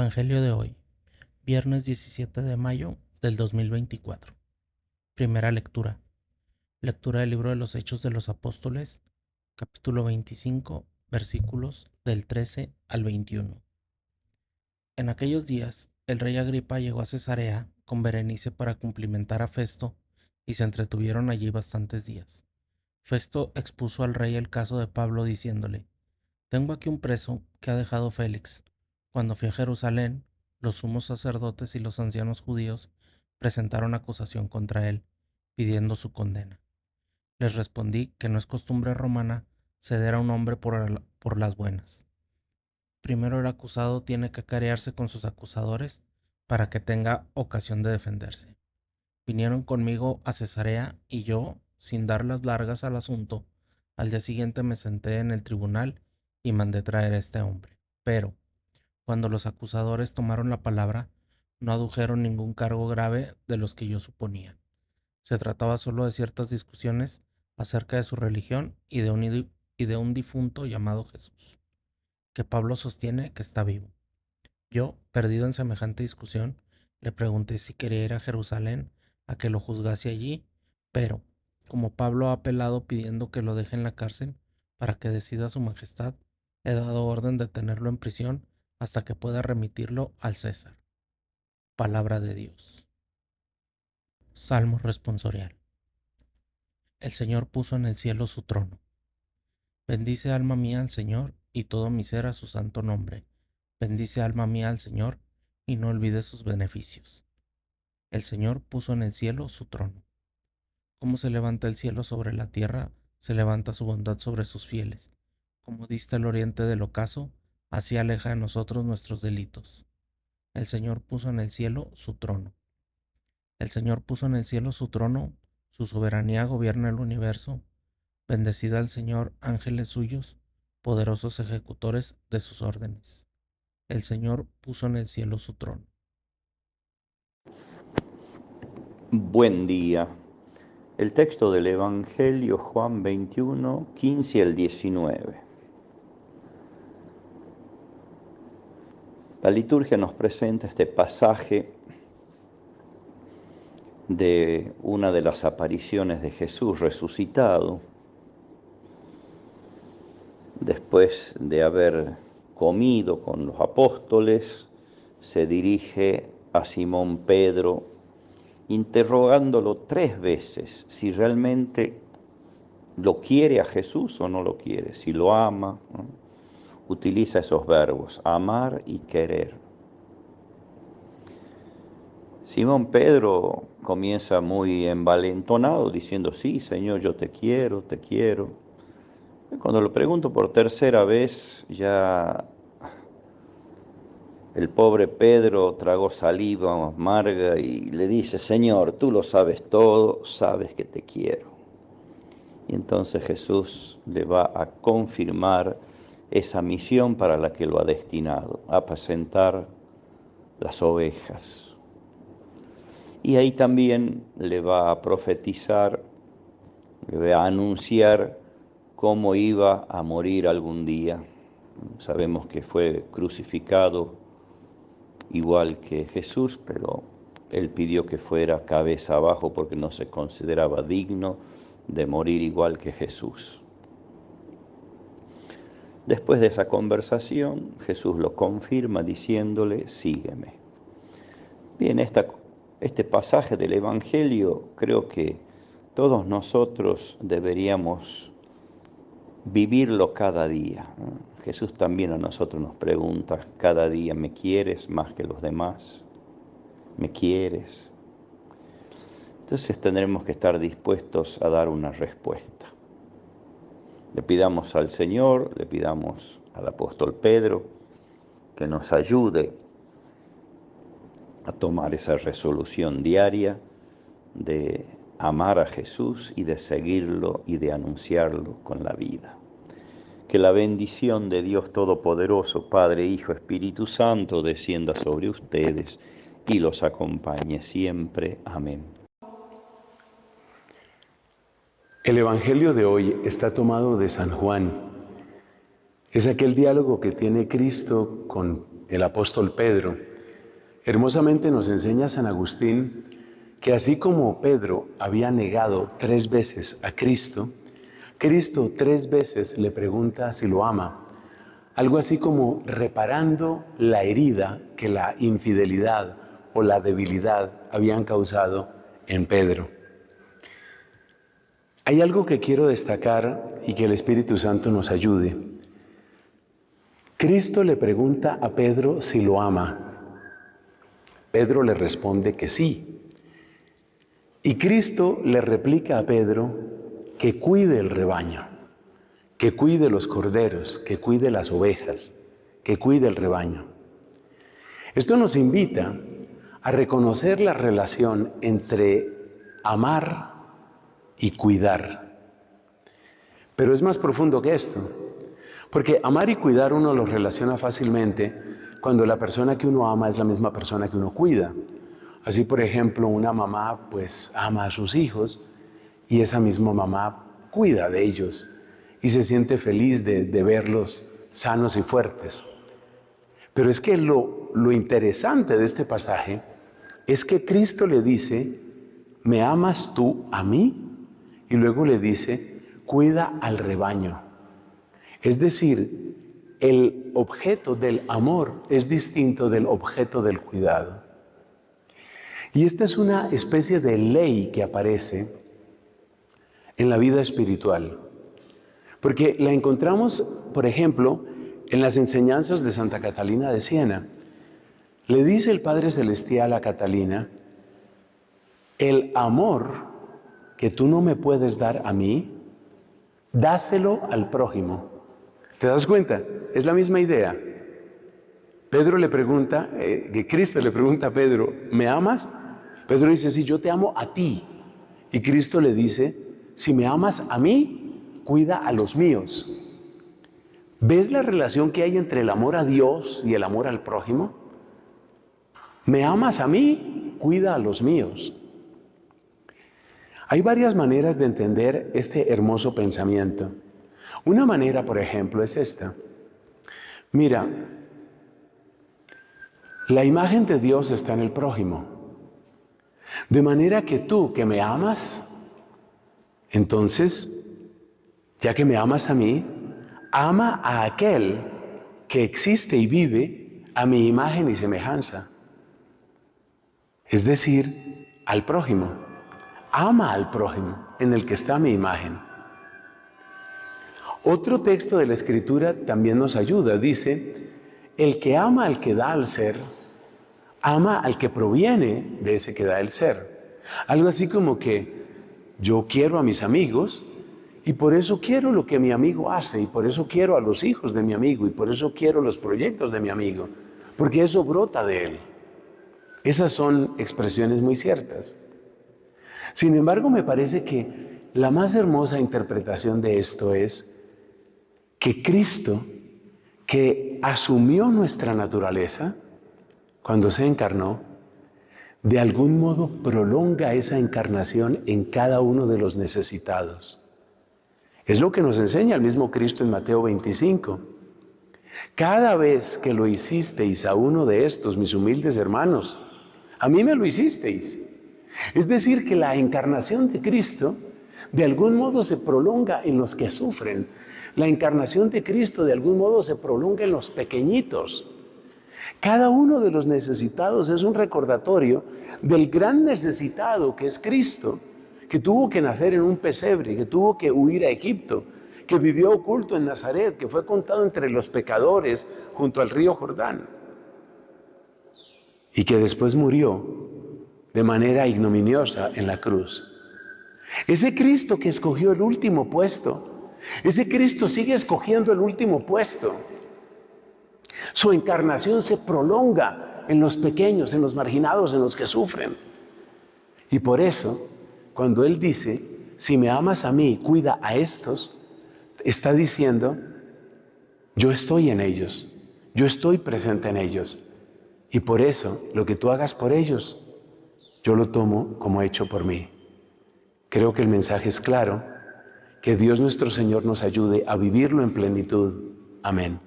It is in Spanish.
Evangelio de hoy, viernes 17 de mayo del 2024. Primera lectura. Lectura del libro de los Hechos de los Apóstoles, capítulo 25, versículos del 13 al 21. En aquellos días, el rey Agripa llegó a Cesarea con Berenice para cumplimentar a Festo, y se entretuvieron allí bastantes días. Festo expuso al rey el caso de Pablo diciéndole: Tengo aquí un preso que ha dejado Félix. Cuando fui a Jerusalén, los sumos sacerdotes y los ancianos judíos presentaron acusación contra él, pidiendo su condena. Les respondí que no es costumbre romana ceder a un hombre por las buenas. Primero el acusado tiene que acarearse con sus acusadores para que tenga ocasión de defenderse. Vinieron conmigo a Cesarea y yo, sin dar las largas al asunto, al día siguiente me senté en el tribunal y mandé traer a este hombre. Pero, cuando los acusadores tomaron la palabra, no adujeron ningún cargo grave de los que yo suponía. Se trataba solo de ciertas discusiones acerca de su religión y de un difunto llamado Jesús, que Pablo sostiene que está vivo. Yo, perdido en semejante discusión, le pregunté si quería ir a Jerusalén a que lo juzgase allí, pero, como Pablo ha apelado pidiendo que lo deje en la cárcel para que decida su majestad, he dado orden de tenerlo en prisión hasta que pueda remitirlo al César. Palabra de Dios. Salmo responsorial. El Señor puso en el cielo su trono. Bendice alma mía al Señor y todo mi ser a su santo nombre. Bendice alma mía al Señor y no olvides sus beneficios. El Señor puso en el cielo su trono. Como se levanta el cielo sobre la tierra, se levanta su bondad sobre sus fieles. Como dista el oriente del ocaso, así aleja de nosotros nuestros delitos. El Señor puso en el cielo su trono. El Señor puso en el cielo su trono, su soberanía gobierna el universo. Bendecid al Señor, ángeles suyos, poderosos ejecutores de sus órdenes. El Señor puso en el cielo su trono. Buen día. El texto del Evangelio Juan 21, 15 al 19. La liturgia nos presenta este pasaje de una de las apariciones de Jesús resucitado, después de haber comido con los apóstoles, se dirige a Simón Pedro, interrogándolo 3 veces si realmente lo quiere a Jesús o no lo quiere, si lo ama, ¿no? Utiliza esos verbos, amar y querer. Simón Pedro comienza muy envalentonado diciendo: sí, Señor, yo te quiero, te quiero. Y cuando lo pregunto por tercera vez, ya el pobre Pedro tragó saliva amarga y le dice: Señor, tú lo sabes todo, sabes que te quiero. Y entonces Jesús le va a confirmar esa misión para la que lo ha destinado: apacentar las ovejas. Y ahí también le va a profetizar, le va a anunciar cómo iba a morir algún día. Sabemos que fue crucificado igual que Jesús, pero él pidió que fuera cabeza abajo porque no se consideraba digno de morir igual que Jesús. Después de esa conversación, Jesús lo confirma diciéndole: sígueme. Bien, este pasaje del Evangelio creo que todos nosotros deberíamos vivirlo cada día. Jesús también a nosotros nos pregunta cada día: ¿me quieres más que los demás? ¿Me quieres? Entonces tendremos que estar dispuestos a dar una respuesta. Le pidamos al Señor, le pidamos al apóstol Pedro que nos ayude a tomar esa resolución diaria de amar a Jesús y de seguirlo y de anunciarlo con la vida. Que la bendición de Dios Todopoderoso, Padre, Hijo, Espíritu Santo, descienda sobre ustedes y los acompañe siempre. Amén. El Evangelio de hoy está tomado de San Juan. Es aquel diálogo que tiene Cristo con el apóstol Pedro. Hermosamente nos enseña San Agustín que así como Pedro había negado 3 veces a Cristo, Cristo 3 veces le pregunta si lo ama. Algo así como reparando la herida que la infidelidad o la debilidad habían causado en Pedro. Hay algo que quiero destacar y que el Espíritu Santo nos ayude. Cristo le pregunta a Pedro si lo ama. Pedro le responde que sí. Y Cristo le replica a Pedro que cuide el rebaño, que cuide los corderos, que cuide las ovejas, que cuide el rebaño. Esto nos invita a reconocer la relación entre amar y cuidar. Pero es más profundo que esto, porque amar y cuidar uno los relaciona fácilmente cuando la persona que uno ama es la misma persona que uno cuida. Así, por ejemplo, una mamá pues ama a sus hijos y esa misma mamá cuida de ellos y se siente feliz de verlos sanos y fuertes. Pero es que lo interesante de este pasaje es que Cristo le dice, ¿me amas tú a mí? Y luego le dice, cuida al rebaño. Es decir, el objeto del amor es distinto del objeto del cuidado. Y esta es una especie de ley que aparece en la vida espiritual. Porque la encontramos, por ejemplo, en las enseñanzas de Santa Catalina de Siena. Le dice el Padre Celestial a Catalina, el amor que tú no me puedes dar a mí, dáselo al prójimo. ¿Te das cuenta? Es la misma idea. Pedro le pregunta, que Cristo le pregunta a Pedro, ¿me amas? Pedro dice, sí, yo te amo a ti. Y Cristo le dice, si me amas a mí, cuida a los míos. ¿Ves la relación que hay entre el amor a Dios y el amor al prójimo? ¿Me amas a mí? Cuida a los míos. Hay varias maneras de entender este hermoso pensamiento. Una manera, por ejemplo, es esta. Mira, la imagen de Dios está en el prójimo. De manera que tú que me amas, entonces, ya que me amas a mí, ama a aquel que existe y vive a mi imagen y semejanza. Es decir, al prójimo. Ama al prójimo en el que está mi imagen. Otro texto de la Escritura también nos ayuda. Dice, el que ama al que da al ser, ama al que proviene de ese que da el ser. Algo así como que yo quiero a mis amigos y por eso quiero lo que mi amigo hace y por eso quiero a los hijos de mi amigo y por eso quiero los proyectos de mi amigo, porque eso brota de él. Esas son expresiones muy ciertas. Sin embargo, me parece que la más hermosa interpretación de esto es que Cristo, que asumió nuestra naturaleza cuando se encarnó, de algún modo prolonga esa encarnación en cada uno de los necesitados. Es lo que nos enseña el mismo Cristo en Mateo 25. Cada vez que lo hicisteis a uno de estos, mis humildes hermanos, a mí me lo hicisteis. Es decir, que la encarnación de Cristo de algún modo se prolonga en los que sufren. La encarnación de Cristo de algún modo se prolonga en los pequeñitos. Cada uno de los necesitados es un recordatorio del gran necesitado que es Cristo, que tuvo que nacer en un pesebre, que tuvo que huir a Egipto, que vivió oculto en Nazaret, que fue contado entre los pecadores junto al río Jordán y que después murió de manera ignominiosa en la cruz. Ese Cristo que escogió el último puesto, ese Cristo sigue escogiendo el último puesto. Su encarnación se prolonga en los pequeños, en los marginados, en los que sufren. Y por eso, cuando Él dice, si me amas a mí, cuida a estos, está diciendo, yo estoy en ellos, yo estoy presente en ellos. Y por eso, lo que tú hagas por ellos, yo lo tomo como hecho por mí. Creo que el mensaje es claro, que Dios nuestro Señor nos ayude a vivirlo en plenitud. Amén.